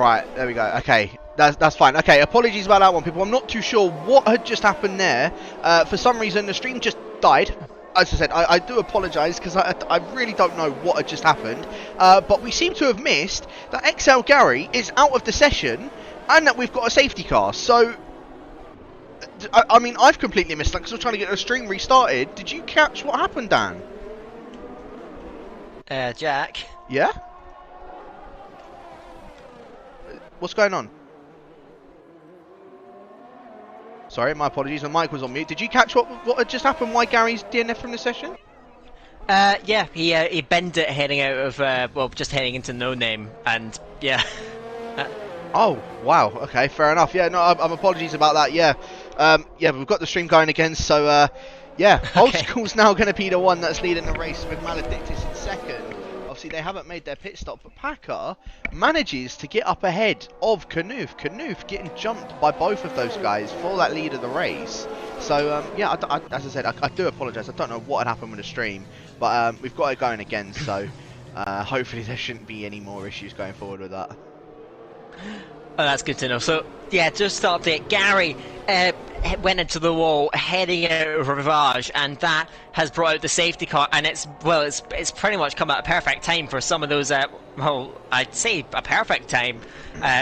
Right, there we go. Okay, that's fine. Okay, apologies about that one, people. I'm not too sure what had just happened there. For some reason, the stream just died. As I said, I do apologise because I really don't know what had just happened. But we seem to have missed that XL Gary is out of the session and that we've got a safety car. So, I mean, I've completely missed that because I was trying to get the stream restarted. Did you catch what happened, Dan? Jack? Yeah? What's going on? Sorry, my apologies. My mic was on mute. Did you catch what had just happened? Why Gary's DNF from the session? Yeah, he bent it heading out of, well, just heading into No Name, and yeah. Oh, wow. Okay, fair enough. Yeah, no, I'm apologies about that. Yeah, yeah, we've got the stream going again. So, yeah, Old School's now going to be the one that's leading the race with Maledictus in second. Obviously, they haven't made their pit stop, but Packer manages to get up ahead of Knuth. Knuth getting jumped by both of those guys for that lead of the race. So, yeah, as I said, I do apologise. I don't know what had happened with the stream, but we've got it going again. So, hopefully there shouldn't be any more issues going forward with that. Oh, that's good to know. So, yeah, just to update, Gary went into the wall heading out of Rivage, and that has brought out the safety car, and it's pretty much come at a perfect time for some of those, well, I'd say a perfect time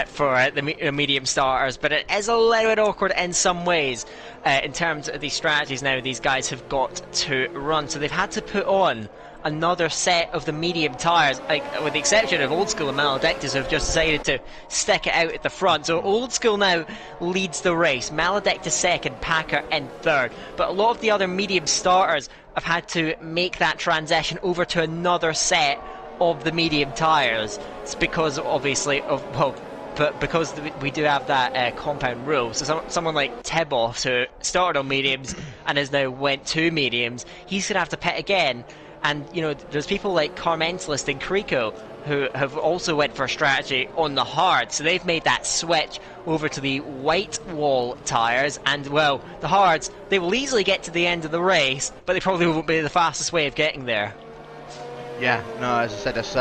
for the medium starters, but it is a little bit awkward in some ways in terms of these strategies now these guys have got to run, so they've had to put on another set of the medium tyres, like, with the exception of Old School and Maledictus, who have just decided to stick it out at the front. So Old School now leads the race, Maledictus second, Packer in third, but a lot of the other medium starters have had to make that transition over to another set of the medium tyres. It's because obviously of, well, but because we do have that compound rule, so someone like Tibos, who started on mediums and has now went to mediums, he's going to have to pit again. And, you know, there's people like Carmentalist and Krico who have also went for a strategy on the hard. So they've made that switch over to the white wall tyres. And, well, the hards, they will easily get to the end of the race, but they probably won't be the fastest way of getting there. Yeah, no, as I said, that's,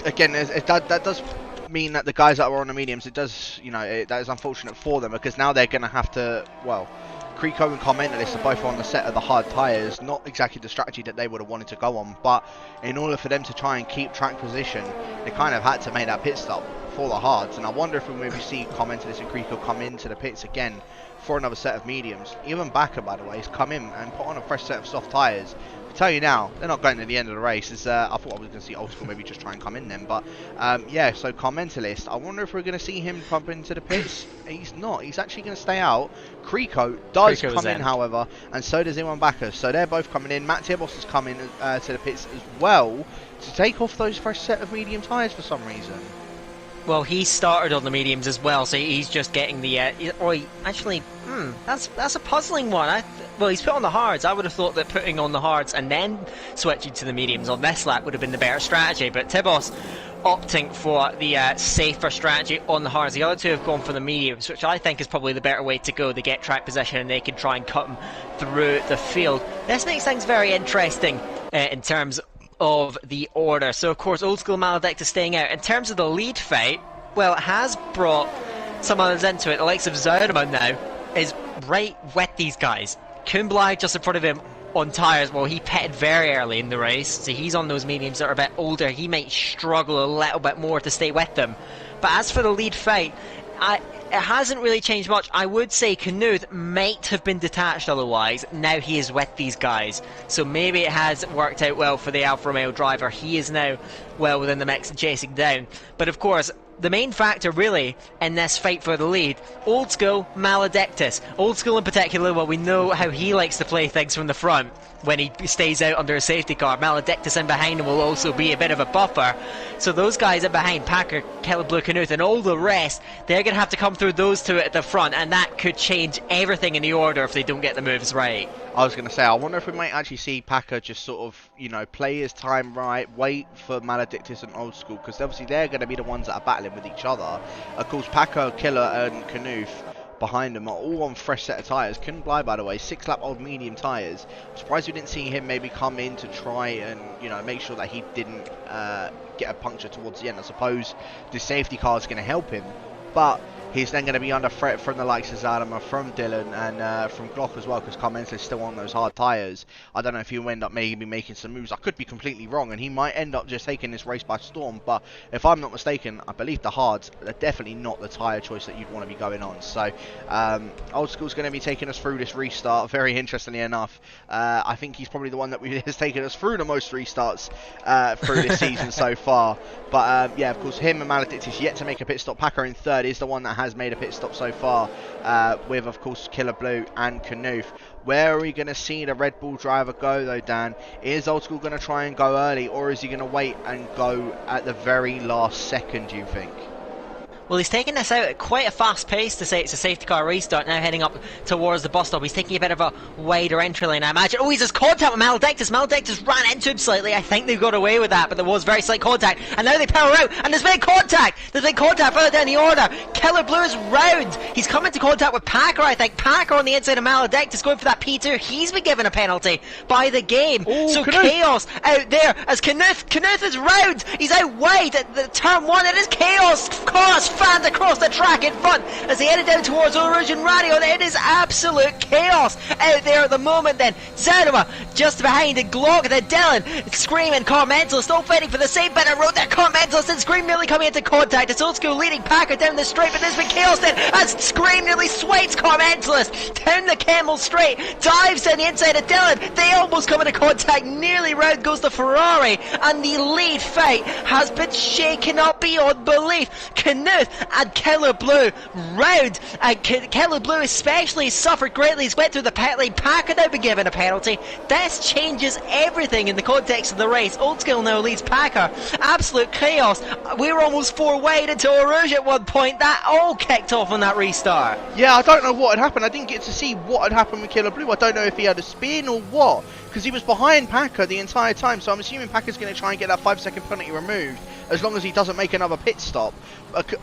again, that does mean that the guys that were on the mediums, it does, you know, that is unfortunate for them because now they're going to have to, well, Krico and Commentalist are both on the set of the hard tyres, not exactly the strategy that they would have wanted to go on, but in order for them to try and keep track position, they kind of had to make that pit stop for the hards, and I wonder if we maybe see Commentalist and Krico come into the pits again for another set of mediums. Even Backer, by the way, has come in and put on a fresh set of soft tyres. I tell you now, they're not going to the end of the race. As, I thought I was going to see Old School maybe just try and come in then, but yeah, so Commentalist, I wonder if we're going to see him pump into the pits. He's not, he's actually going to stay out. Krico does come in, however, and so does Iwan Backer, so they're both coming in. Matt Tibos is coming to the pits as well to take off those fresh set of medium tyres for some reason. Well, he started on the mediums as well, so he's just getting the. That's a puzzling one. Well, he's put on the hards. I would have thought that putting on the hards and then switching to the mediums on this lap would have been the better strategy. But Tibos opting for the safer strategy on the hards. The other two have gone for the mediums, which I think is probably the better way to go. They get track position and they can try and cut them through the field. This makes things very interesting in terms of the order. So of course Old School Maledictus staying out. In terms of the lead fight, well, it has brought some others into it. The likes of Zaurima now is right with these guys. Kumbly just in front of him on tyres. Well, he pitted very early in the race, so he's on those mediums that are a bit older. He might struggle a little bit more to stay with them. But as for the lead fight, it hasn't really changed much. I would say Knuth might have been detached otherwise. Now he is with these guys. So maybe it has worked out well for the Alfa Romeo driver. He is now well within the mix and chasing down. But of course, the main factor really in this fight for the lead, Old School, Maledictus. Old School in particular, well, we know how he likes to play things from the front when he stays out under a safety car. Maledictus in behind him will also be a bit of a buffer. So those guys in behind, Packer, Killer Blue Knuth, and all the rest, they're going to have to come through those two at the front, and that could change everything in the order if they don't get the moves right. I was going to say, I wonder if we might actually see Packer just sort of, you know, play his time right, wait for Maledictus and Old School, because obviously they're going to be the ones that are battling with each other. Of course, Packer, Killer, and Knuth behind them are all on fresh set of tyres. Couldn't lie, by the way, 6-lap old medium tyres. I'm surprised we didn't see him maybe come in to try and, you know, make sure that he didn't get a puncture towards the end. I suppose the safety car is going to help him, but he's then going to be under threat from the likes of Zadama, from Dylan, and from Glock as well, because Carmenza is still on those hard tyres. I don't know if he'll end up maybe making some moves. I could be completely wrong, and he might end up just taking this race by storm, but if I'm not mistaken, I believe the hards are definitely not the tyre choice that you'd want to be going on. So, Old School's going to be taking us through this restart, very interestingly enough. I think he's probably the one that has taken us through the most restarts through this season so far. But, yeah, of course, him and Maledictus yet to make a pit stop. Packer in third is the one that has made a pit stop so far, with, of course, Killer Blue and Knuth. Where are we going to see the Red Bull driver go, though, Dan? Is Old School going to try and go early, or is he going to wait and go at the very last second, do you think? Well, he's taking this out at quite a fast pace to say it's a safety car restart, now heading up towards the bus stop. He's taking a bit of a wider entry lane, I imagine. Oh, he's just contact with Maledictus. Maledictus ran into him slightly. I think they got away with that, but there was very slight contact. And now they power out, and there's been contact! There's been contact further down the order. Killer Blue is round. He's come into contact with Packer, I think. Packer on the inside of Maledictus going for that P2. He's been given a penalty by the game. Ooh, so Knuth. chaos out there as Knuth is round. He's out wide at the turn one. It is chaos. Cars fanned across the track in front as they headed down towards Origin Radio. It is absolute chaos out there at the moment. Then Zadama just behind the Glock, then Dylan screaming. Carmental still fighting for the same bit of road there. Carmental and Scream nearly coming into contact. It's Old School leading Packer down the straight, but there's been chaos then as Scream nearly swipes Carmentalist down the Camel straight, dives down the inside of Dylan. They almost come into contact. Nearly round goes the Ferrari, and the lead fight has been shaken up beyond belief. Knuth and Killer Blue round, and Killer Blue especially suffered greatly. He's went through the pit lane. Packer now been given a penalty. This changes everything in the context of the race. Old School now leads Packer. Absolute chaos. We were almost 4 wide into Eau Rouge at one point. That all kicked off on that restart. Yeah, I don't know what had happened. I didn't get to see what had happened with Killer Blue. I don't know if he had a spin or what, because he was behind Packer the entire time, so I'm assuming Packer's going to try and get that 5-second penalty removed as long as he doesn't make another pit stop.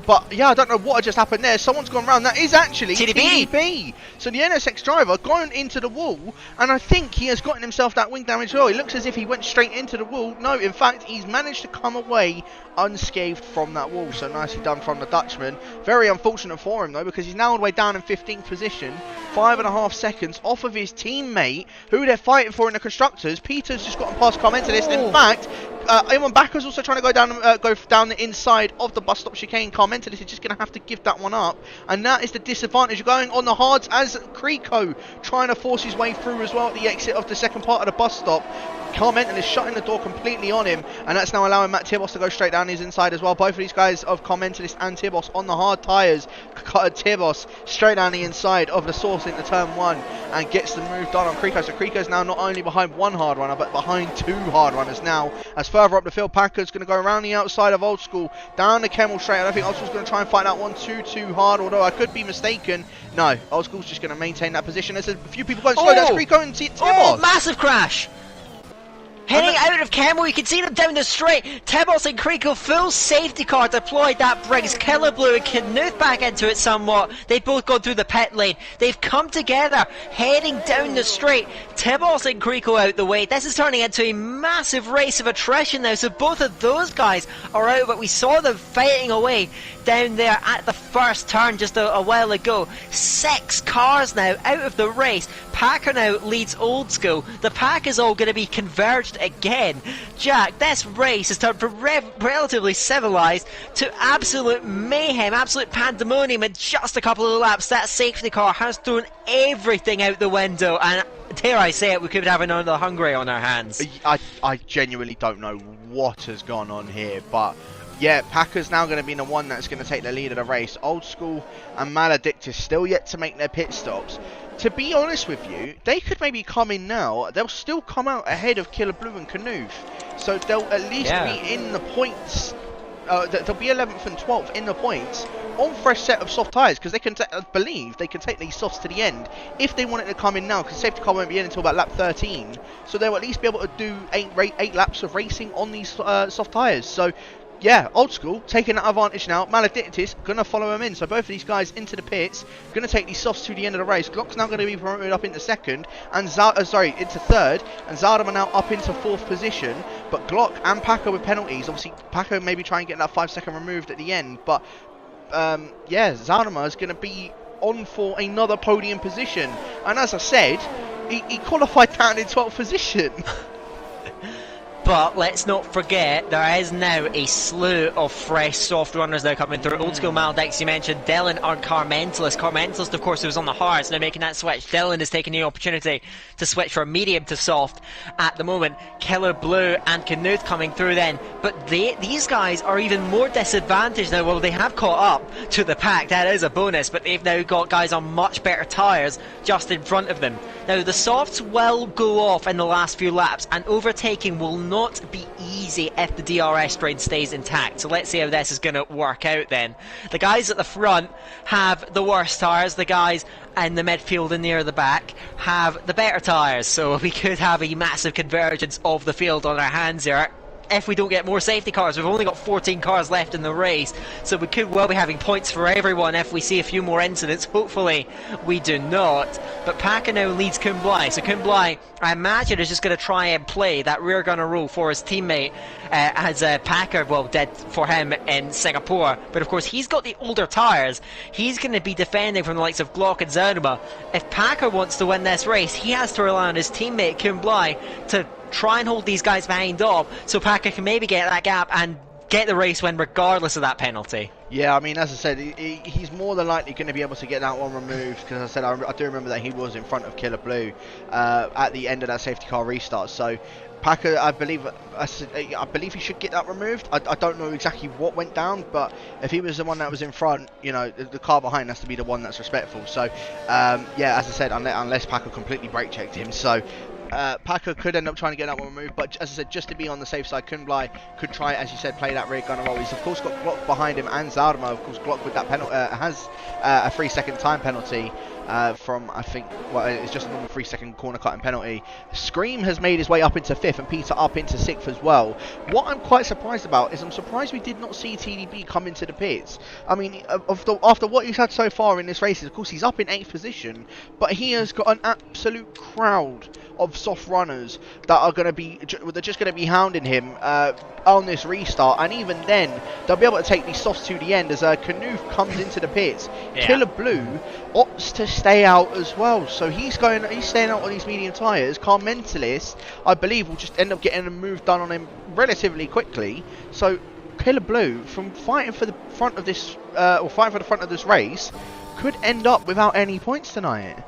But yeah, I don't know what had just happened there. Someone's gone round. That is actually TDB. So the NSX driver gone into the wall, and I think he has gotten himself that wing damage as well. It looks as if he went straight into the wall. No, in fact, he's managed to come away unscathed from that wall. So nicely done from the Dutchman. Very unfortunate for him though, because he's now all the way down in 15th position, 5.5 seconds off of his teammate, who they're fighting for in the constructors. Peter's just gotten past Carmentalist. In fact, Eamon Backer's also trying to go down the inside of the bus stop chicane. Carmentalist is just going to have to give that one up, and that is the disadvantage. You're going on the hards as Creco trying to force his way through as well at the exit of the second part of the bus stop. Carmental is shutting the door completely on him, and that's now allowing Matt Tibos to go straight down his inside as well. Both of these guys of Carmentalist and Tibos on the hard tyres. Tibos straight down the inside of the source into turn 1 and gets the move done on Creco. So Creco's now not only behind one hard runner, but behind 2 hard runners now. As further up the field, Packer's going to go around the outside of Old School, down the Camel straight. I don't think Old School's going to try and fight that one too hard, although I could be mistaken. No, Old School's just going to maintain that position. There's a few people going slow. That's Creco and Tibos. Oh, massive crash! Heading out of Camel, you can see them down the straight. Tibos and Creco, full safety car deployed. That brings Killer Blue and Knuth back into it somewhat. They've both gone through the pit lane. They've come together, heading down the straight. Tibos and Creco out the way. This is turning into a massive race of attrition now. So both of those guys are out, but we saw them fighting away down there at the first turn just a while ago. 6 cars now out of the race. Packer now leads Old School. The pack is all going to be converged again. Jack, this race has turned from relatively civilised to absolute mayhem, absolute pandemonium in just a couple of laps. That safety car has thrown everything out the window, and dare I say it, we could have another Hungary on our hands. I genuinely don't know what has gone on here, but yeah, Packer's now going to be the one that's going to take the lead of the race. Old School and Maledictus still yet to make their pit stops. To be honest with you, they could maybe come in now. They'll still come out ahead of Killer Blue and Knuth. So they'll at least be in the points. They'll be 11th and 12th in the points on fresh set of soft tyres, because they can, I believe, they can take these softs to the end if they wanted to come in now, because safety car won't be in until about lap 13. So they'll at least be able to do 8 laps of racing on these soft tyres. So yeah, old school, taking that advantage now. Maledictus going to follow him in. So both of these guys into the pits, going to take these softs to the end of the race. Glock's now going to be promoted up into second, and into third, and Zardama now up into fourth position. But Glock and Paco with penalties. Obviously, Paco maybe try and get that 5 second removed at the end. But yeah, Zardama is going to be on for another podium position. And as I said, he qualified down in 12th position. But let's not forget, there is now a slew of fresh soft runners now coming through. Old School Maldex, you mentioned Dylan or Carmentalist. Carmentalist, of course, who was on the hards, now making that switch. Dylan is taking the opportunity to switch from medium to soft at the moment. Killer Blue and Knuth coming through then. But these guys are even more disadvantaged now. Well, they have caught up to the pack, that is a bonus, but they've now got guys on much better tyres just in front of them. Now, the softs will go off in the last few laps, and overtaking will not be easy if the DRS strain stays intact. So let's see how this is going to work out then. The guys at the front have the worst tyres. The guys in the midfield and near the back have the better tyres. So we could have a massive convergence of the field on our hands here. If we don't get more safety cars. We've only got 14 cars left in the race, so we could well be having points for everyone if we see a few more incidents. Hopefully we do not. But Paca now leads Kumblai, so Kumblai, I imagine, is just going to try and play that rear gunner role for his teammate, as Paca, well, did for him in Singapore. But of course he's got the older tyres. He's going to be defending from the likes of Glock and Zonuma. If Paca wants to win this race, he has to rely on his teammate Kumblai to try and hold these guys behind up, so Paca can maybe get that gap and get the race win regardless of that penalty. Yeah, I mean, as I said, he's more than likely going to be able to get that one removed, because as I said, I do remember that he was in front of Killer Blue at the end of that safety car restart. So Paca, I believe he should get that removed. I don't know exactly what went down, but if he was the one that was in front, you know, the car behind has to be the one that's respectful. So yeah, as I said, unless Paca completely brake checked him. So Paca could end up trying to get that one removed, but as I said, just to be on the safe side, Kumblai could try, as you said, play that rear gunner role. He's of course got Glock behind him and Zardama. Of course, Glock with that penalty has a 3 second time penalty from, I think, well, it's just a normal 3 second corner cutting penalty. Scream has made his way up into 5th and Peter up into 6th as well. What I'm quite surprised about is I'm surprised we did not see TDB come into the pits. I mean, after what he's had so far in this race, of course he's up in 8th position, but he has got an absolute crowd of soft runners that are going to be, they're just going to be hounding him on this restart, and even then they'll be able to take these softs to the end as Knuth comes into the pits. Yeah. Killer Blue opts to stay out as well, so he's staying out on these medium tyres. Carmentalist, I believe, will just end up getting a move done on him relatively quickly. So Killer Blue, from fighting for the front of this race, could end up without any points tonight.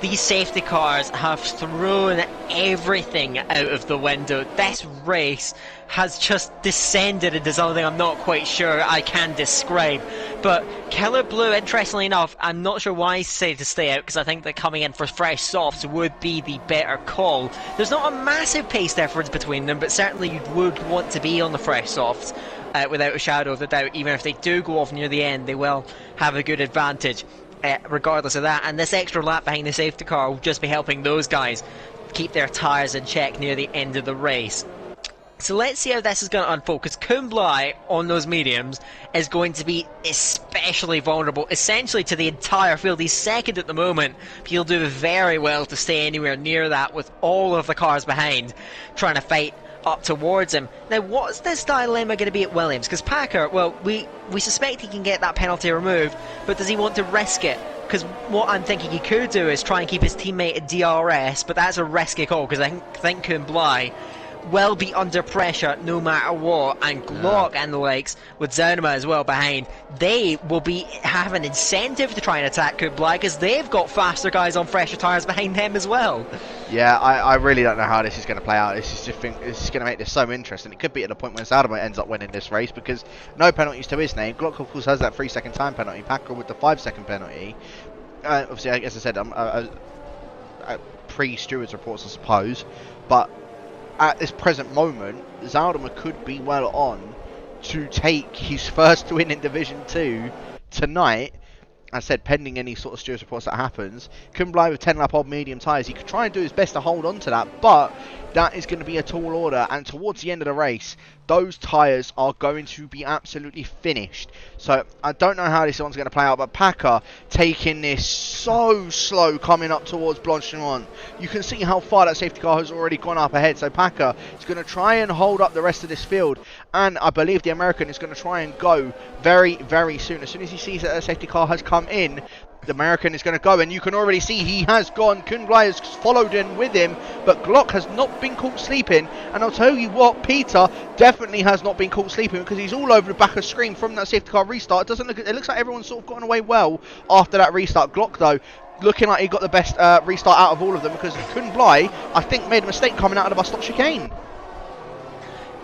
These safety cars have thrown everything out of the window. This race has just descended into something I'm not quite sure I can describe. But Killer Blue, interestingly enough, I'm not sure why he decided to stay out, because I think that coming in for fresh softs would be the better call. There's not a massive pace difference between them, but certainly you would want to be on the fresh softs without a shadow of a doubt. Even if they do go off near the end, they will have a good advantage. Regardless of that, and this extra lap behind the safety car will just be helping those guys keep their tyres in check near the end of the race. So let's see how this is going to unfold, because Kumblai on those mediums is going to be especially vulnerable, essentially to the entire field. He's second at the moment, but he'll do very well to stay anywhere near that with all of the cars behind trying to fight up towards him. Now, what's this dilemma going to be at Williams? Because Packer, well, we suspect he can get that penalty removed, but does he want to risk it? Because what I'm thinking he could do is try and keep his teammate at DRS, but that's a risky call, because I think Kumblai will be under pressure no matter what, and Glock and the likes, with Zonuma as well behind, they will have an incentive to try and attack Kumblai, because they've got faster guys on fresher tyres behind them as well. Yeah, I really don't know how this is going to play out. This is going to make this so interesting. It could be at the point when Zardama ends up winning this race, because no penalties to his name. Glock, of course, has that 3 second time penalty. Packer with the 5 second penalty. Obviously, as I said, pre-Stewart's reports, I suppose, but at this present moment, Zardama could be well on to take his first win in Division 2 tonight, I said, pending any sort of stewards reports that happens, Kublai with 10 lap old medium tyres, he could try and do his best to hold on to that, but that is going to be a tall order, and towards the end of the race, those tyres are going to be absolutely finished. So I don't know how this one's going to play out, but Packer taking this so slow coming up towards Blanchimont. You can see how far that safety car has already gone up ahead, so Packer is going to try and hold up the rest of this field, and I believe the American is going to try and go very, very soon. As soon as he sees that the safety car has come in, the American is going to go, and you can already see he has gone. Kublai has followed in with him, but Glock has not been caught sleeping. And I'll tell you what, Peter definitely has not been caught sleeping, because he's all over the back of the screen from that safety car restart. It looks like everyone's sort of gotten away well after that restart. Glock, though, looking like he got the best restart out of all of them, because Kublai, I think, made a mistake coming out of the bus stop chicane.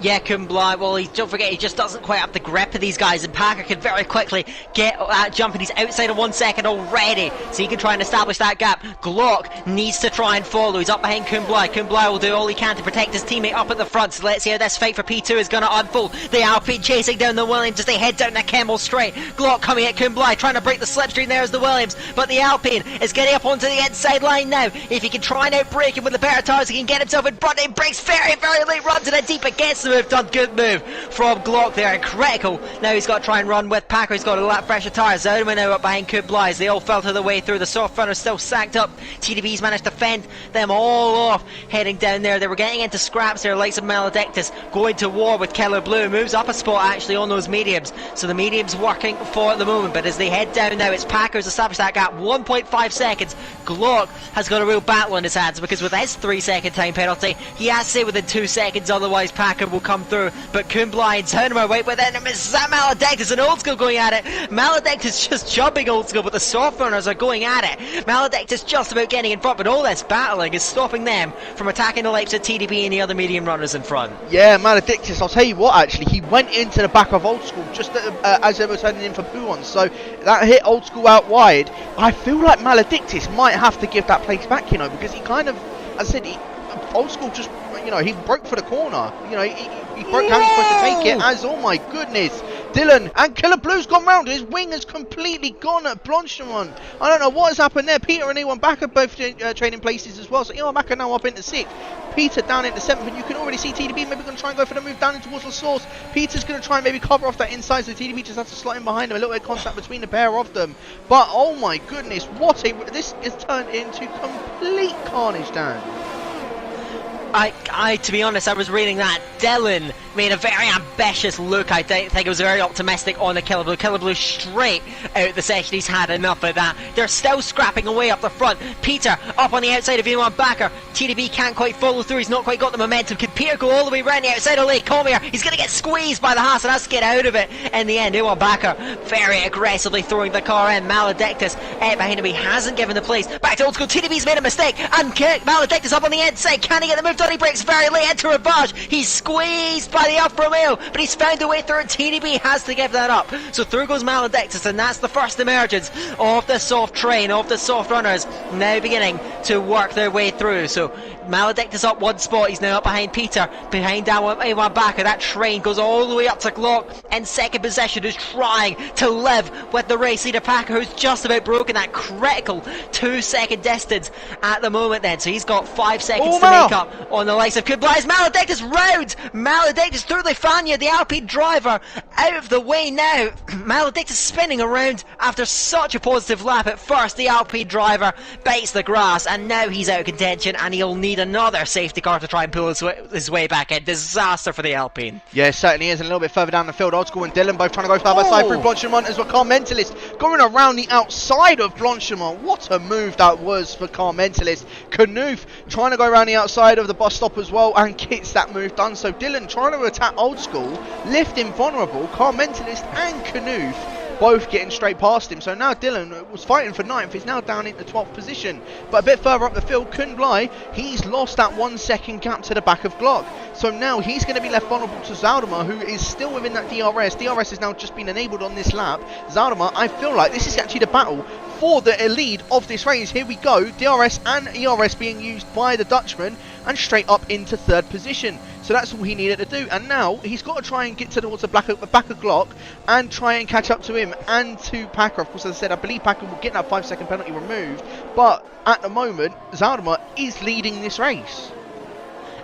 Yeah, Kublai, well, don't forget, he just doesn't quite have the grip of these guys, and Packer can very quickly get that jump, and he's outside of 1 second already, so he can try and establish that gap. Glock needs to try and follow. He's up behind Kublai. Kublai will do all he can to protect his teammate up at the front, so let's see how this fight for P2 is going to unfold. The Alpine chasing down the Williams as they head down the Kemmel straight. Glock coming at Kublai, trying to break the slipstream there as the Williams, but the Alpine is getting up onto the inside line now. If he can try and outbreak him with the better tires, he can get himself in front. He breaks very, very late, runs in a deep against the move done. Good move from Glock there, and critical. Now he's got to try and run with Packer. He's got a lot fresher tyres. Zodeman now up behind Kublai as they all fell to the way through. The soft runners still sacked up. TDB's managed to fend them all off heading down there. They were getting into scraps there, likes of Maledictus going to war with Keller Blue. Moves up a spot actually on those mediums, so the mediums working for the moment. But as they head down now, it's Packer's established that gap 1.5 seconds. Glock has got a real battle in his hands, because with his 3-second time penalty, he has to say within 2 seconds, otherwise Packer will come through. But Kublai and Tournament wait within him. Is that Maledictus and Old School going at it? Maledictus just jumping Old School, but the soft runners are going at it. Maledictus just about getting in front, but all this battling is stopping them from attacking the likes of TDB and the other medium runners in front. Yeah, Maledictus, I'll tell you what, actually, he went into the back of Old School just as they were turning in for Puons, so that hit Old School out wide. I feel like Maledictus might have to give that place back, you know, because he kind of, as I said, Old School just, you know, he broke for the corner. You know, he broke how he's supposed to take it. As, oh my goodness, Dylan and Killer Blue's gone round. His wing has completely gone at Blanchimont. I don't know what has happened there. Peter and Ewan back are both trading places as well. So Ewan back are now up into 6th. Peter down into 7th, and you can already see TDB maybe going to try and go for the move down in towards the source. Peter's going to try and maybe cover off that inside, so TDB just has to slot in behind him. A little bit of contact between the pair of them. But oh my goodness, this is turned into complete carnage, Dan. To be honest, I was reading that Dylan made a very ambitious look. I think it was very optimistic on the Killer Blue. Killer Blue straight out the session. He's had enough of that. They're still scrapping away up the front. Peter up on the outside of Ewan Backer. TDB can't quite follow through. He's not quite got the momentum. Can Peter go all the way around the outside of Lake Comier? He's going to get squeezed by the Haas and has to get out of it. In the end, Ewan Backer very aggressively throwing the car in. Maledictus behind him. He hasn't given the place. Back to Old School. TDB's made a mistake. And Maledictus up on the inside. Can he get the move done? He breaks very late into Ravage. He's squeezed by the Alfa Romeo, but he's found a way through, and TDB has to give that up. So through goes Maledictus, and that's the first emergence of the soft train, of the soft runners, now beginning to work their way through. So Maledictus up 1 spot. He's now up behind Peter, behind Ewan Backer. That train goes all the way up to Glock in 2nd position, who's trying to live with the race leader Packer, who's just about broken that critical 2-second distance at the moment then. So he's got 5 seconds to make up on the likes of Kublai's. Maledictus round Maledictus through Lefania, the Alpine driver, out of the way now. Maledictus spinning around after such a positive lap at first. The Alpine driver bites the grass, and now he's out of contention, and he'll need another safety car to try and pull his way back in. Disaster for the Alpine. Yeah, it certainly is. And a little bit further down the field, Old School and Dylan both trying to go side by side through Blanchimont as well. Car Mentalist going around the outside of Blanchimont. What a move that was for Car Mentalist. Knuth trying to go around the outside of the bus stop as well, and gets that move done. So Dylan trying to attack Old School, left him vulnerable. Car Mentalist and Knuth both getting straight past him. So now Dylan was fighting for 9th. He's now down into 12th position. But a bit further up the field, Kublai, he's lost that 1 second gap to the back of Glock. So now he's going to be left vulnerable to Zaldemar, who is still within that DRS. DRS has now just been enabled on this lap. Zaldemar, I feel like this is actually the battle for the lead of this race. Here we go. DRS and ERS being used by the Dutchman, and straight up into 3rd position. So that's all he needed to do. And now he's got to try and get towards the back of Glock and try and catch up to him and to Packer. Of course, as I said, I believe Packer will get that 5-second penalty removed. But at the moment, Zaldimer is leading this race.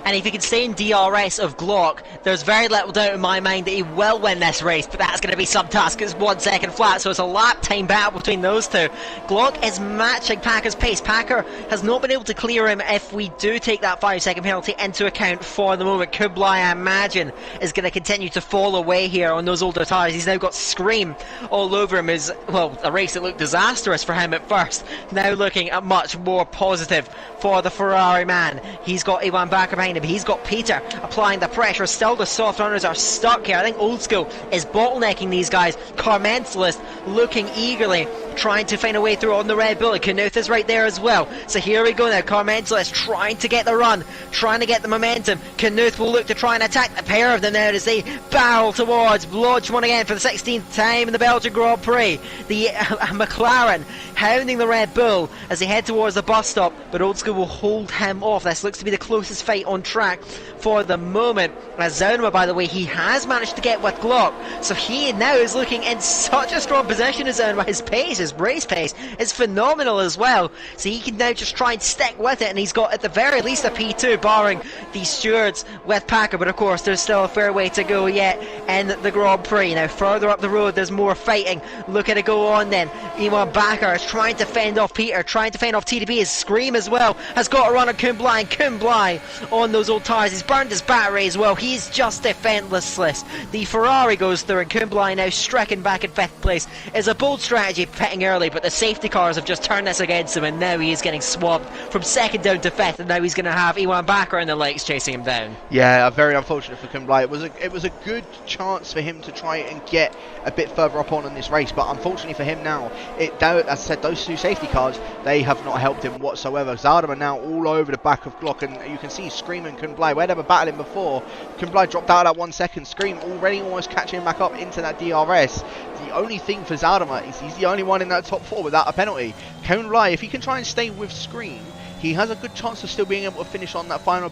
And if he can stay in DRS of Glock, there's very little doubt in my mind that he will win this race, but that's going to be some task. It's 1 second flat, so it's a lap time battle between those two. Glock is matching Packer's pace. Packer has not been able to clear him if we do take that 5-second penalty into account for the moment. Kublai, I imagine, is going to continue to fall away here on those older tyres. He's now got Scream all over him. Is, well, a race that looked disastrous for him at first, now looking at much more positive for the Ferrari man. He's got Iwan Bakker behind him. He's got Peter applying the pressure. Still the soft runners are stuck here. I think Old School is bottlenecking these guys. Carmentalist looking eagerly, trying to find a way through on the Red Bull. Knuth is right there as well. So here we go now. Carmentalist trying to get the run, trying to get the momentum. Knuth will look to try and attack the pair of them now as they barrel towards Lodge one again for the 16th time in the Belgian Grand Prix. The McLaren hounding the Red Bull as they head towards the bus stop, but Old School will hold him off. This looks to be the closest fight on track for the moment. As Zonema, by the way, he has managed to get with Glock, so he now is looking in such a strong position as Zonema. His pace, his race pace, is phenomenal as well, so he can now just try and stick with it, and he's got at the very least a P2, barring the stewards with Packer, but of course there's still a fair way to go yet in the Grand Prix. Now further up the road there's more fighting. Look at it go on then. Iwan Bakker is trying to fend off Peter, trying to fend off TDB. His Scream as well has got a run on Kublai, and Kublai on those old tyres. He's burned his battery as well. He's just defenceless. The Ferrari goes through, and Kublai now stricken back in 5th place. Is a bold strategy pitting early, but the safety cars have just turned this against him, and now he is getting swabbed from 2nd down to 5th, and now he's going to have Iwan Bakker and the likes chasing him down. Yeah, very unfortunate for Kublai. It was a good chance for him to try and get a bit further up on in this race, but unfortunately for him now, as I said, those two safety cars, they have not helped him whatsoever. Zaldimer now all over the back of Glock, and you can see Scream and Kublai, where they were battling before. Kublai dropped out at that 1 second. Scream already almost catching him back up into that DRS. The only thing for Zaldimer is he's the only one in that top 4 without a penalty. Kublai, if he can try and stay with Scream, he has a good chance of still being able to finish on that final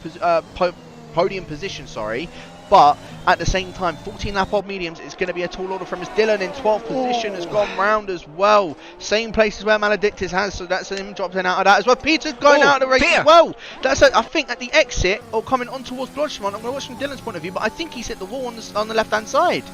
podium position, but at the same time, 14 lap odd mediums is going to be a tall order from us. Dylan in 12th position has gone round as well. Same places where Maledictus has, so that's him dropping out of that as well. Peter's going out of the race as well. That's I think at the exit, or coming on towards Blodgement, I'm going to watch from Dylan's point of view, but I think he's hit the wall on the left-hand side.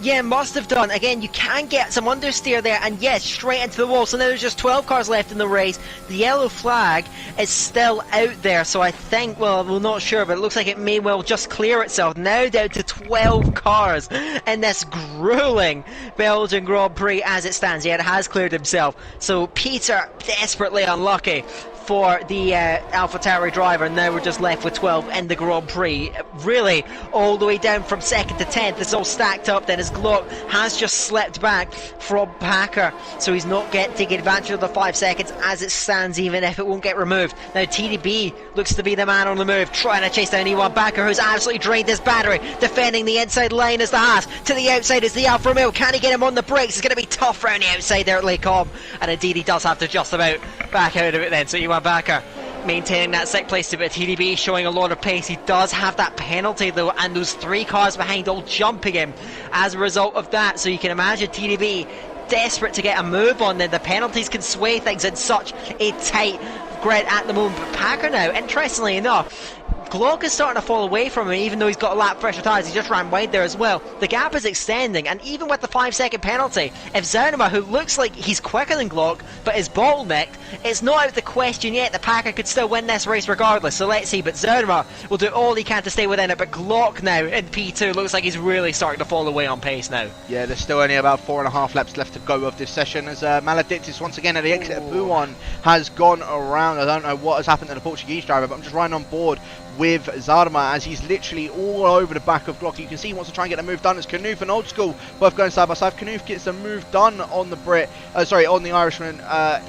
Yeah, must have done. Again, you can get some understeer there, and yes, straight into the wall. So now there's just 12 cars left in the race. The yellow flag is still out there, so I think, well, we're not sure, but it looks like it may well just clear itself. Now down to 12 cars in this grueling Belgian Grand Prix as it stands. Yeah, it has cleared himself. So Peter, desperately unlucky for the AlphaTauri driver. Now we're just left with 12 in the Grand Prix. Really, all the way down from 2nd to 10th. It's all stacked up then as Glock has just slipped back from Packer. So he's not taking advantage of the 5 seconds as it stands, even if it won't get removed. Now TDB looks to be the man on the move, trying to chase down Iwan Bakker, who's absolutely drained his battery. Defending the inside lane is the Haas. To the outside is the Alfa Romeo. Can he get him on the brakes? It's going to be tough around the outside there at Lake Com. And indeed he does have to just about back out of it then. So Iwan Bakker maintaining that 6th place, but TDB showing a lot of pace. He does have that penalty though, and those 3 cars behind all jumping him as a result of that. So you can imagine TDB desperate to get a move on. Then the penalties can sway things in such a tight grid at the moment. But Packer now, interestingly enough, Glock is starting to fall away from him, even though he's got a lap fresher tyres. He just ran wide there as well. The gap is extending, and even with the 5 second penalty, if Zonema, who looks like he's quicker than Glock but is bottlenecked, it's not out of the question yet that Packer could still win this race regardless. So let's see, but Zonema will do all he can to stay within it, but Glock now in P2 looks like he's really starting to fall away on pace now. Yeah, there's still only about 4.5 laps left to go of this session as Maledictus once again at the exit of Buon has gone around. I don't know what has happened to the Portuguese driver, but I'm just riding on board with Zaldimer as he's literally all over the back of Glock. You can see he wants to try and get the move done as Knuth and Old School both going side by side. Knuth gets the move done on the on the Irishman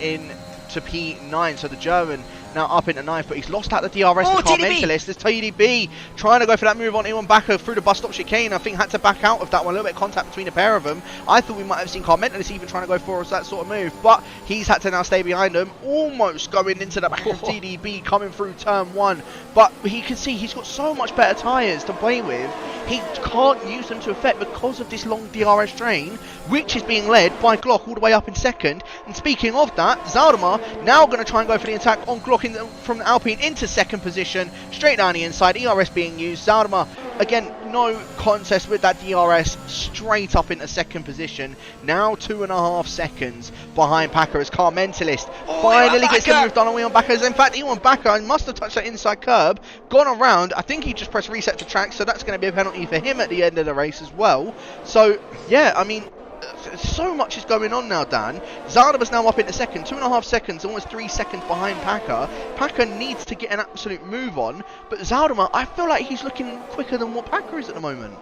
in to P9, so the German now up into 9th, but he's lost out the DRS to Car TDB. Mentalist. There's TDB trying to go for that move on Iwan Bakker through the bus stop chicane. I think had to back out of that one. A little bit of contact between the pair of them. I thought we might have seen Car Mentalist even trying to go for that sort of move, but he's had to now stay behind him, almost going into the back of TDB coming through turn 1. But he can see he's got so much better tyres to play with. He can't use them to effect because of this long DRS drain, which is being led by Glock all the way up in 2nd. And speaking of that, Zaldemar now going to try and go for the attack on Glock from the Alpine into 2nd position, straight down the inside, ERS being used. Zaldemar, again, no contest with that DRS, straight up into 2nd position. Now 2.5 seconds behind Packer as Car Mentalist finally gets the move done on Iwan Bakker. In fact, Iwan Bakker must have touched that inside curb, gone around. I think he just pressed reset to track, so that's going to be a penalty for him at the end of the race as well. So, yeah, I mean, so much is going on now, Dan. Zardaba's now up into 2nd, 2.5 seconds, almost 3 seconds behind Packer. Packer needs to get an absolute move on, but Zaldemar, I feel like he's looking quicker than what Packer is at the moment.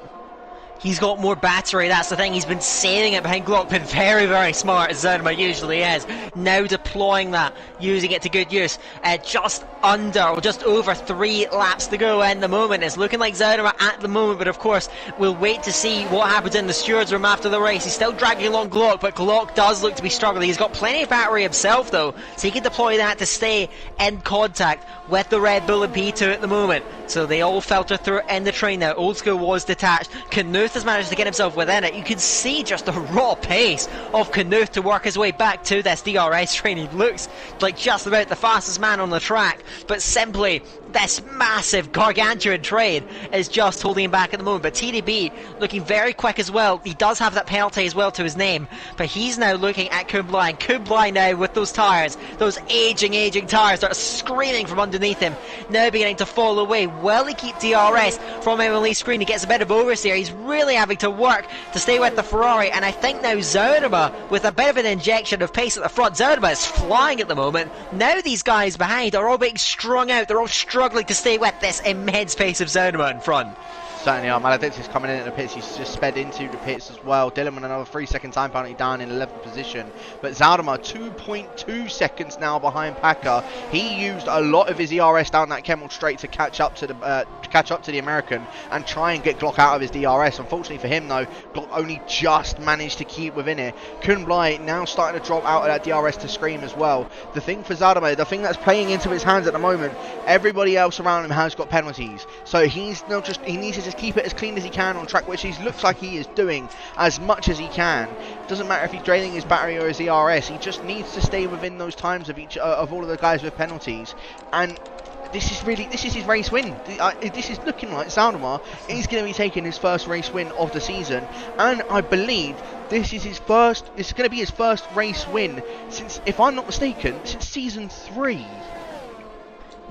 He's got more battery, that's the thing. He's been saving it behind Glock, been very, very smart, as Zaldemar usually is. Now deploying that, using it to good use. Just under, or just over 3 laps to go in the moment. It's looking like Zaldemar at the moment, but of course, we'll wait to see what happens in the stewards room after the race. He's still dragging along Glock, but Glock does look to be struggling. He's got plenty of battery himself, though, so he can deploy that to stay in contact with the Red Bull and P2 at the moment. So they all filter through in the train now. Old School was detached. Knuth has managed to get himself within it. You can see just the raw pace of Knuth to work his way back to this DRS train. He looks like just about the fastest man on the track, but simply this massive gargantuan train is just holding him back at the moment. But TDB looking very quick as well. He does have that penalty as well to his name, but he's now looking at Kublai, and Kublai now with those tyres, those aging tyres that are screaming from underneath him, now beginning to fall away. Will he keep DRS from Emily's screen? He gets a bit of oversteer. He's really having to work to stay with the Ferrari, and I think now Zaldemar, with a bit of an injection of pace at the front, Zaldemar is flying at the moment. Now these guys behind are all being strung out. They're all struggling to stay with this immense pace of Zaldemar in front. Certainly are. Maledictus is coming into the pits. He's just sped into the pits as well. Dylan with another 3-second time penalty down in 11th position. But Zaldemar 2.2 seconds now behind Packer. He used a lot of his ERS down that Kemmel straight to catch up to the American and try and get Glock out of his DRS. Unfortunately for him though, Glock only just managed to keep within it. Kublai now starting to drop out of that DRS to scream as well. The thing for Zaldemar, the thing that's playing into his hands at the moment, everybody else around him has got penalties. So he needs to just keep it as clean as he can on track, which he looks like he is doing as much as he can. Doesn't matter if he's draining his battery or his ERS, he just needs to stay within those times of each of all of the guys with penalties. And this is his race win. This is looking like Zaldemar is going to be taking his first race win of the season, and I believe this is going to be his first race win since, if I'm not mistaken, since season 3.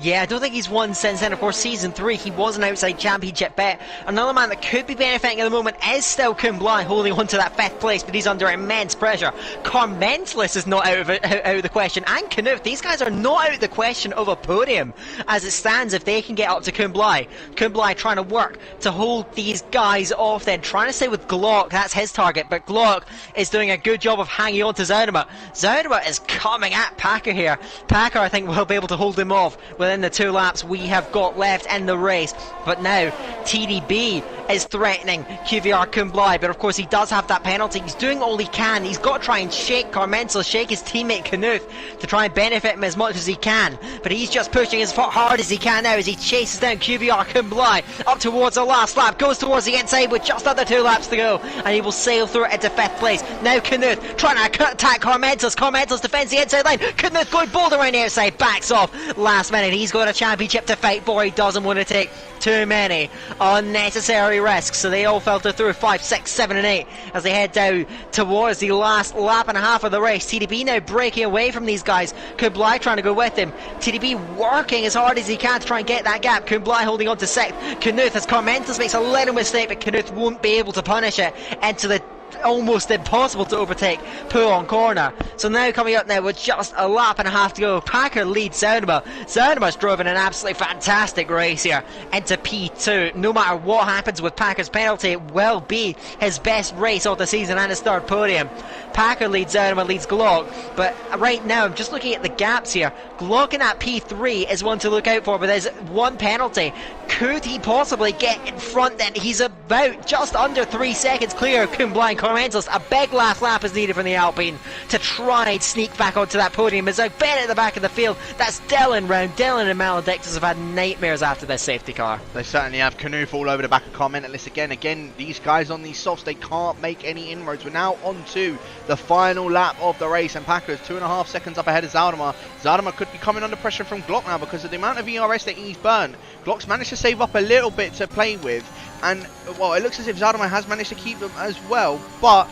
Yeah, I don't think he's won since then. Of course, season 3, he was an outside championship bet. Another man that could be benefiting at the moment is still Kublai, holding on to that 5th place, but he's under immense pressure. Carmentless is not out of the question, and Knuth, these guys are not out of the question of a podium as it stands if they can get up to Kublai. Kublai trying to work to hold these guys off, then trying to stay with Glock. That's his target, but Glock is doing a good job of hanging on to Zaldemar. Zaldemar is coming at Packer here. Packer, I think, will be able to hold him off within the 2 laps we have got left in the race. But now TDB is threatening QVR Kublai, but of course he does have that penalty. He's doing all he can. He's got to try and shake Carmentel, shake his teammate Knuth to try and benefit him as much as he can, but he's just pushing as hard as he can now as he chases down QVR Kublai up towards the last lap, goes towards the inside with just under 2 laps to go, and he will sail through it into 5th place. Now Knuth trying to attack Carmentel. Carmentel defends the inside line. Knuth going bold around the outside, backs off last minute. He's got a championship to fight for. He doesn't want to take too many unnecessary risks, so they all filter through 5, 6, 7 and 8 as they head down towards the last lap and a half of the race. TDB now breaking away from these guys. Kublai trying to go with him. TDB working as hard as he can to try and get that gap. Kublai holding on to 6th. Knuth, as Carmentus makes a little mistake, but Knuth won't be able to punish it into the almost impossible to overtake Pooh on corner. So now coming up now with just a lap and a half to go, Packer leads Zaunima. Zaunima's driven an absolutely fantastic race here into P2. No matter what happens with Packer's penalty, it will be his best race of the season and his third podium. Packer leads Zaunima, leads Glock, but right now I'm just looking at the gaps here. Glock in that P3 is one to look out for, but there's one penalty. Could he possibly get in front then? He's about just under 3 seconds clear of Kumbla and Cormentos. A big last lap is needed from the Alpine to try and sneak back onto that podium. As now Bennett at the back of the field, that's Dylan round. Dylan and Maledictus have had nightmares after this safety car. They certainly have. Knuth all over the back of Carmentis again. Again, these guys on these softs, they can't make any inroads. We're now on to the final lap of the race, and Packers 2.5 seconds up ahead of Zaunima. Zaunima could be coming under pressure from Glock now because of the amount of ERS that he's burned. Glock's managed to save up a little bit to play with, and well, it looks as if Zaunima has managed to keep them as well, but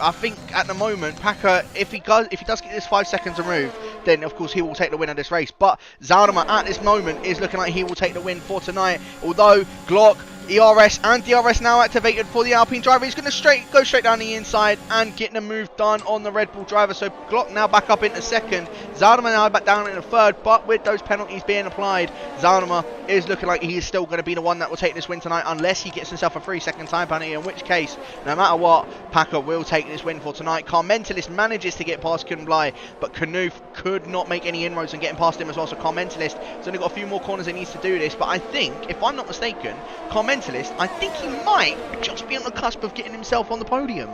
I think at the moment Packer, if he does get this 5 seconds removed, then of course he will take the win of this race. But Zaunima at this moment is looking like he will take the win for tonight, although Glock, ERS and DRS now activated for the Alpine driver. He's going to go straight down the inside and get the move done on the Red Bull driver. So Glock now back up into second. Zaunima now back down into third. But with those penalties being applied, Zaunima is looking like he is still going to be the one that will take this win tonight, unless he gets himself a 3-second time penalty, in which case, no matter what, Packer will take this win for tonight. Carmentis manages to get past Kumbla, but Knuth could not make any inroads and getting past him as well. So Carmentis has only got a few more corners he needs to do this. But I think, if I'm not mistaken, I think he might just be on the cusp of getting himself on the podium.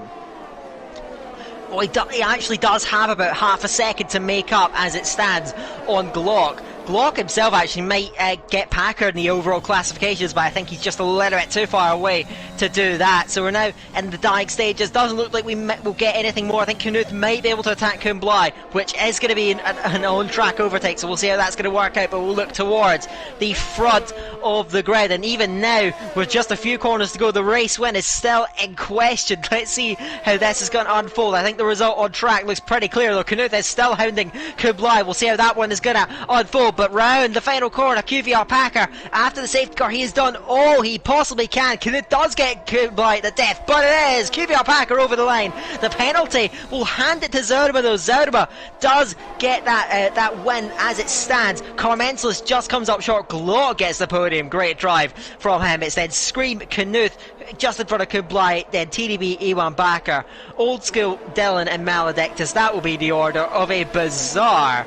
Well, he actually does have about half a second to make up as it stands on Glock. Glock himself actually might get Packer in the overall classifications, but I think he's just a little bit too far away to do that. So we're now in the dying stages. Doesn't look like we will get anything more. I think Knuth might be able to attack Kumbla, which is going to be an on-track overtake, so we'll see how that's going to work out, but we'll look towards the front of the grid. And even now, with just a few corners to go, the race win is still in question. Let's see how this is going to unfold. I think the result on track looks pretty clear, though. Knuth is still hounding Kumbla. We'll see how that one is going to unfold. But round the final corner, QVR Packer, after the safety car, he has done all he possibly can. Knuth does get Kumbla to death, but it is QVR Packer over the line. The penalty will hand it to Zaunima, though. Zaunima does get that win as it stands. Carmentis just comes up short. Glock gets the podium. Great drive from him. It's then Scream Knuth just in front of Kumbla, then TDB, Ewan Bakker, Old School, Dylan and Maledictus. That will be the order of a bizarre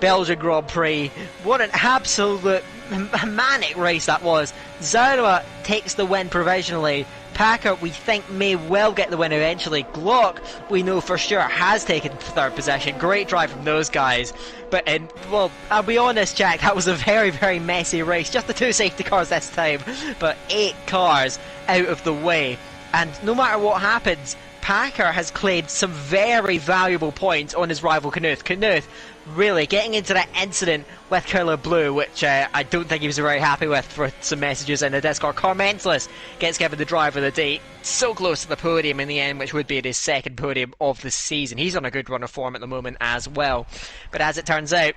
Belgian Grand Prix. What an absolute manic race that was. Zaunima takes the win provisionally. Packer, we think, may well get the win eventually. Glock, we know for sure, has taken third position. Great drive from those guys. But, well, I'll be honest, Jack, that was a very, very messy race. Just the 2 safety cars this time, but 8 cars out of the way. And no matter what happens, Packer has claimed some very valuable points on his rival Knuth. Knuth really getting into that incident with Colour Blue, which I don't think he was very happy with, for some messages in the Discord. Carmentis gets given the driver of the day, so close to the podium in the end, which would be his second podium of the season. He's on a good run of form at the moment as well. But as it turns out,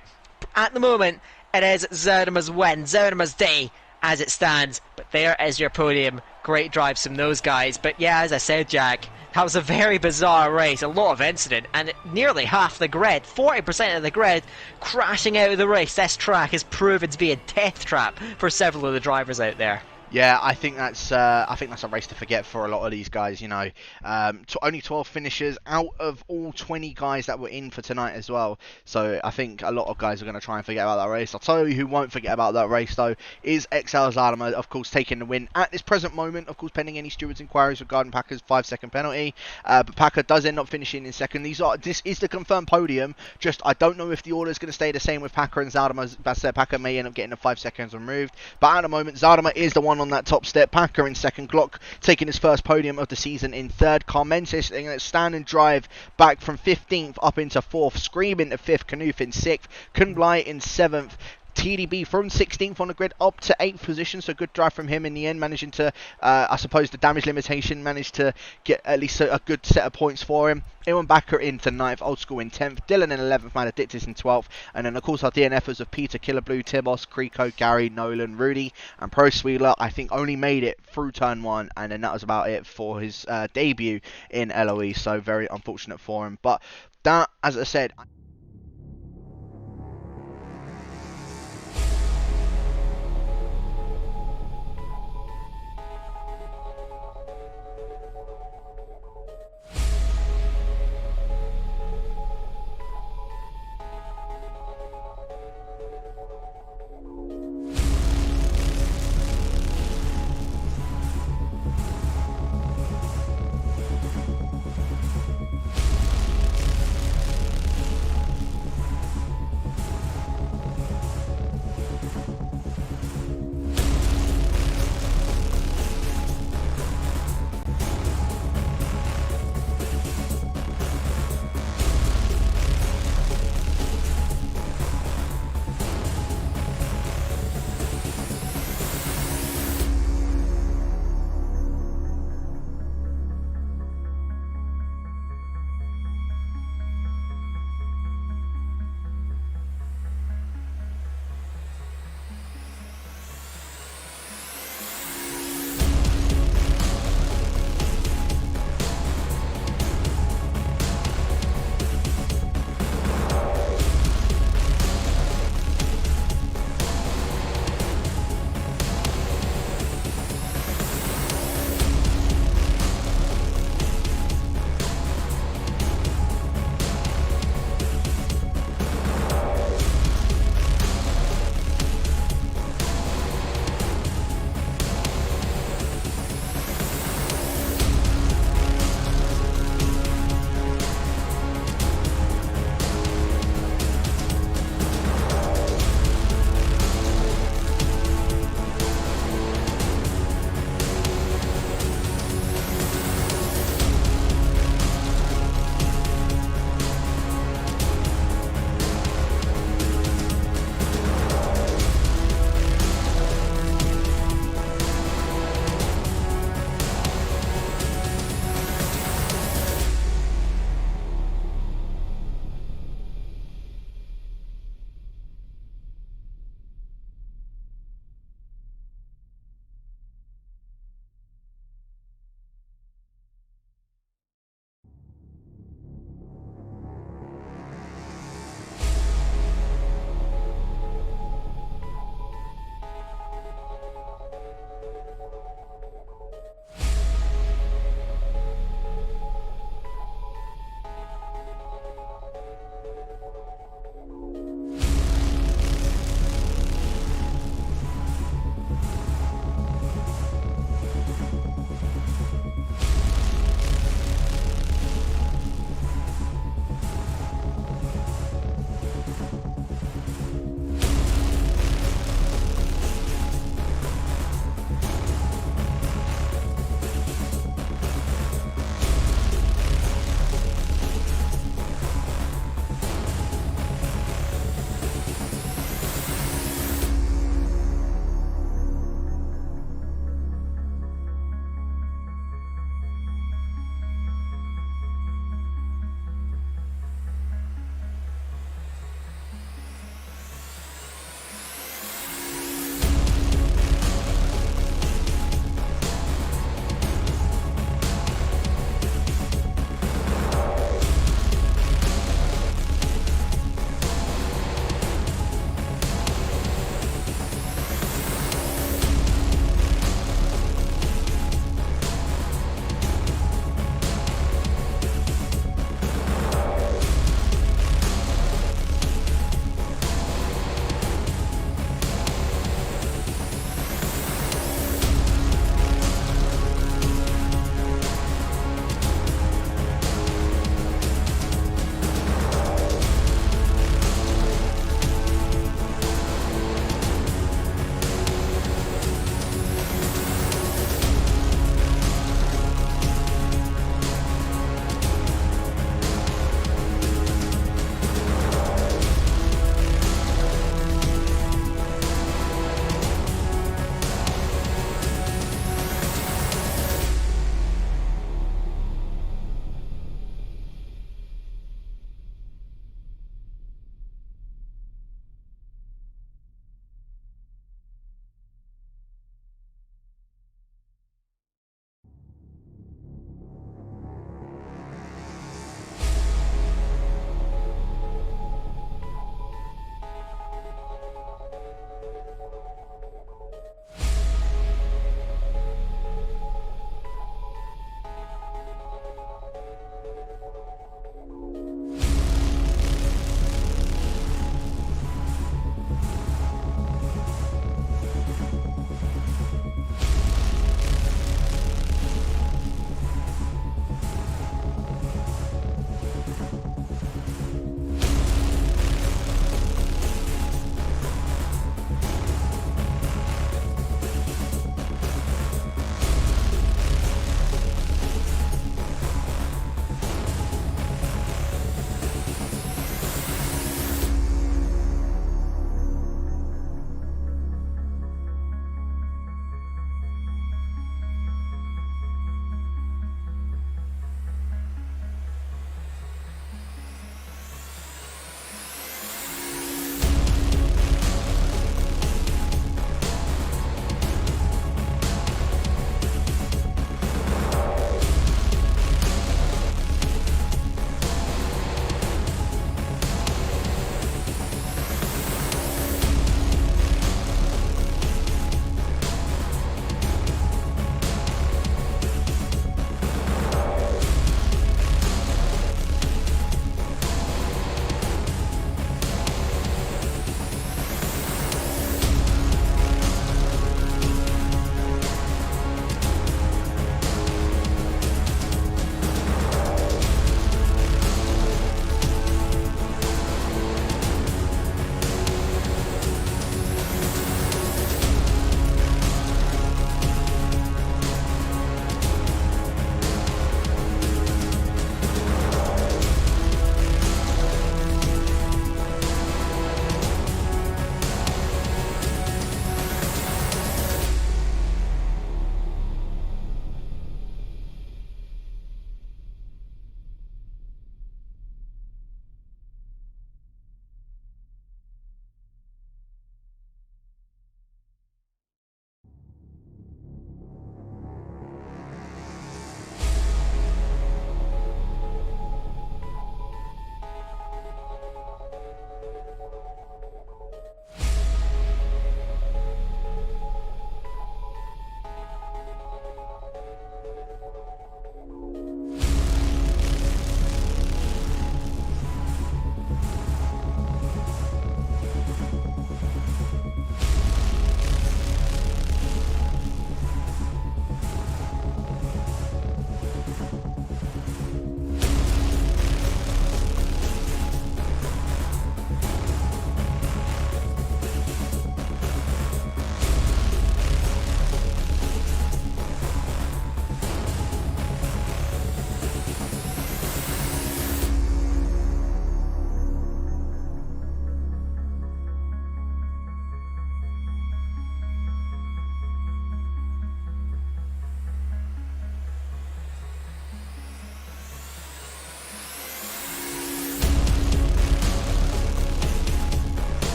at the moment, it is Zaunima's win, Zaunima's day as it stands. But there is your podium. Great drives from those guys. But yeah, as I said, Jack, that was a very bizarre race, a lot of incident, and nearly half the grid, 40% of the grid, crashing out of the race. This track has proven to be a death trap for several of the drivers out there. Yeah, I think that's a race to forget for a lot of these guys. You know, only 12 finishers out of all 20 guys that were in for tonight as well. So I think a lot of guys are going to try and forget about that race. I'll tell you who won't forget about that race though is XL Zaunima, of course, taking the win at this present moment. Of course, pending any stewards' inquiries regarding Packer's 5-second penalty. But Packer does end up finishing in second. This is the confirmed podium. Just I don't know if the order is going to stay the same with Packer and Zaunima. As I said, Packer may end up getting the 5 seconds removed. But at the moment, Zaunima is the one on that top step. Packer in second. Glock taking his first podium of the season in third. Carmentis stand and drive back from 15th up into 4th. Scream into 5th. Knuth in 6th. Kumbla in 7th. TDB from 16th on the grid up to 8th position, so good drive from him in the end, managing to, I suppose the damage limitation managed to get at least a good set of points for him. Ewan Backer into 9th, Old School in 10th, Dylan in 11th, Maledictus in 12th, and then of course our DNFers of Peter, Killer Blue, Tibos, Creeko, Gary, Nolan, Rudy, and Pro Sweeler, I think only made it through turn 1, and then that was about it for his debut in LOE, so very unfortunate for him. But that, as I said,